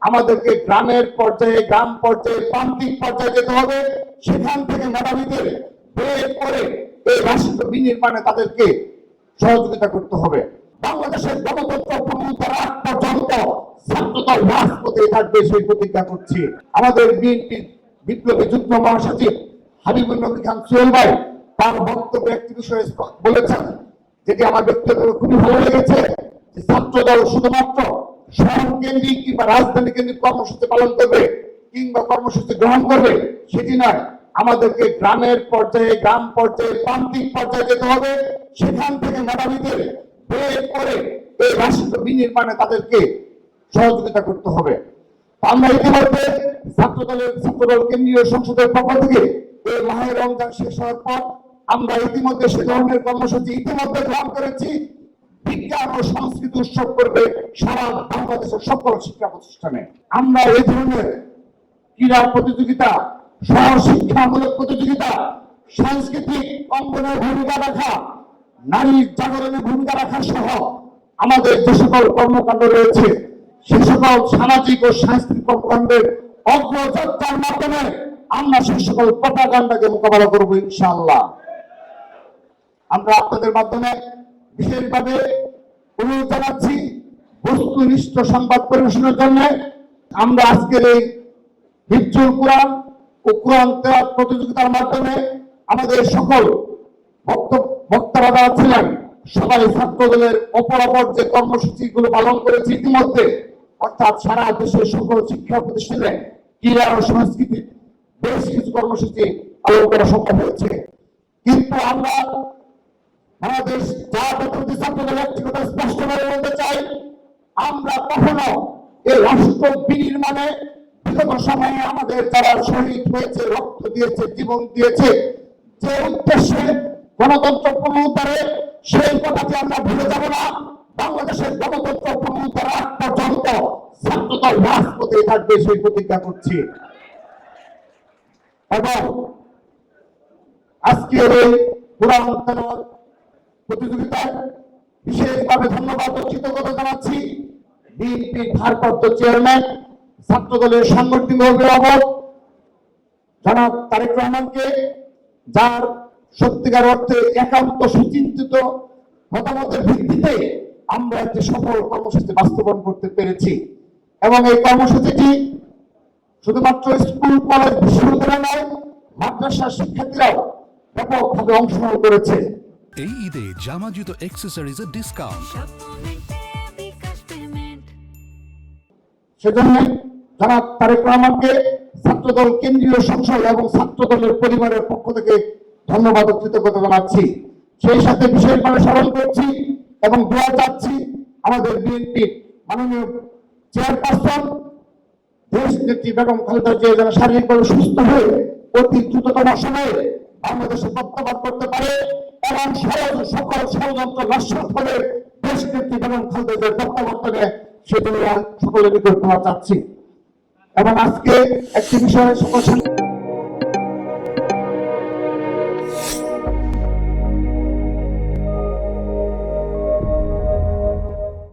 আমাদেরকে গ্রামের পর্যায়ে, গ্রাম পর্যায়ে, প্রান্তিক পর্যায়ে যেতে হবে। সেখান থেকে মেধাবীদের বের করে এই রাষ্ট্র বিনির্মাণে তাদেরকে সহযোগিতা করতে হবে। বাংলাদেশের গণতন্ত্র পুনরুদ্ধার আগ পর্যন্ত ছাত্রদল রাজপথে থাকবে সেই প্রতিজ্ঞা করছি। আমাদের বিএনপি বিপ্লবী যুগ্ম মহাসচিব হাবিবুর নবী খান সোহেল ভাই তার বক্তব্য একটি বিষয়ে বলেছেন, যেটি আমার ব্যক্তিগতভাবে খুবই ভালো লেগেছে, যে ছাত্রদল শুধুমাত্র শহর কেন্দ্রিক কিংবা রাজধানী কেন্দ্রিক কর্মসূচি পালন করবে কিংবা কর্মসূচি গ্রহণ করবে সেটি নয়। আমাদেরকে গ্রামের পর্যায়ে, গ্রাম পর্যায়ে, প্রান্তিক পর্যায়ে যেতে হবে। সেখান থেকে মেধাবীদের বের করে এই রাষ্ট্র বিনির্মাণে তাদেরকে সহযোগিতা করতে হবে। আমরা ইতিমধ্যে ছাত্রদল কেন্দ্রীয় সংসদের পক্ষ থেকে এই মাহে রমজান শেষ হওয়ার পর আমরা ইতিমধ্যে সে ধরনের কর্মসূচি ইতিমধ্যে গ্রহণ করেছি। বিজ্ঞান ও সংস্কৃতি উৎসব করবে সারা বাংলাদেশের সকল শিক্ষা প্রতিষ্ঠানে। আমরা এই ধরনের ক্রীড়া প্রতিযোগিতা, সহশিক্ষামূলক প্রতিযোগিতা, সাংস্কৃতিক অঙ্গনের ভূমিকা রাখা, নারীর জাগরণের ভূমিকা রাখা সহ আমাদের যে সকল কর্মকাণ্ড রয়েছে সে সকল সামাজিক ও সাংস্কৃতিক কর্মকাণ্ডের অগ্রযাত্রার মাধ্যমে আমরা সে সকল প্রপাগান্ডাকে মোকাবেলা করবো ইনশাআল্লাহ। আমরা আপনাদের মাধ্যমে বিশেষভাবে অনুরোধ জানাচ্ছি বস্তুনিষ্ঠ সংবাদ পরিবেশনের জন্য। আমরা আজকের এই হিফজুল কোরআন ও কোরআন তেলাওয়াত প্রতিযোগিতার মাধ্যমে আমাদের সকল বক্তারা যারা ছিলেন সবাই ছাত্রদলের অপরাপর যে কর্মসূচিগুলো পালন করেছে ইতিমধ্যে, অর্থাৎ সারা দেশের সকল শিক্ষা প্রতিষ্ঠানে ক্রীড়া ও সংস্কৃতি বেশ কিছু কর্মসূচি পালন করা সম্ভব হয়েছে। কিন্তু আমরা বাংলাদেশ জাতীয়তাবাদী ছাত্রদল একটি কথা স্পষ্টভাবে বলতে চাই, আমরা কখনো এই রাষ্ট্র বিনির্মাণে বিগত সময়ে আমাদের যারা শহীদ হয়েছে, রক্ত দিয়েছে, জীবন দিয়েছে, যে উদ্দেশ্যে গণতন্ত্র পুনরুদ্ধারে, সেই কথাটি আমরা ভুলে যাব না। বাংলাদেশের গণতন্ত্র পুনরুদ্ধার আগ পর্যন্ত ছাত্রদল রাজপথে থাকবে সেই প্রতিজ্ঞা করছি। এবং আজকের এই কোরআন তেলাওয়াত প্রতিযোগিতায় বিশেষভাবে ধন্যবাদ ও কৃতজ্ঞতা জানাচ্ছি বিএনপির ভারপ্রাপ্ত চেয়ারম্যান, ছাত্রদলের সাংগঠনিক অভিভাবক জনাব তারেক রহমানকে, যার সত্যিকার অর্থে একান্ত সুচিন্তিত মতামতের ভিত্তিতে আমরা একটি সফল কর্মসূচি বাস্তবায়ন করতে পেরেছি। এবং এই কর্মসূচিটি শুধুমাত্র স্কুল, কলেজ, বিশ্ববিদ্যালয় নয়, মাদ্রাসার শিক্ষার্থীরাও ব্যাপকভাবে অংশগ্রহণ করেছে। এই ঈদে জামা জুতো অ্যাক্সেসরিজের ডিসকাউন্ট। সেজন্য জনাব তারেক রহমানকে ছাত্রদল কেন্দ্রীয় সংসদ এবং ছাত্রদলের পরিবারের পক্ষ থেকে ধন্যবাদ ও কৃতজ্ঞতা জানাচ্ছি। সেই সাথে বিশেষভাবে স্মরণ করছি এবং দোয়া চাচ্ছি আমাদের বিএনপির মাননীয় চেয়ারপারসন দেশ নেত্রী বেগম খালেদা জিয়া যেন শারীরিকভাবে সুস্থ হয়ে অতি দ্রুততম সময়ে বাংলাদেশে প্রত্যাবর্তন করতে পারে এবং সকল ষড়যন্ত্র নস্যাৎ হবে দেশ নেত্রী বেগম খালেদা জিয়ার প্রত্যাবর্তনে সেগুলো সকলের নিকট চাচ্ছি। এবং আজকে একটি বিষয়ে সকল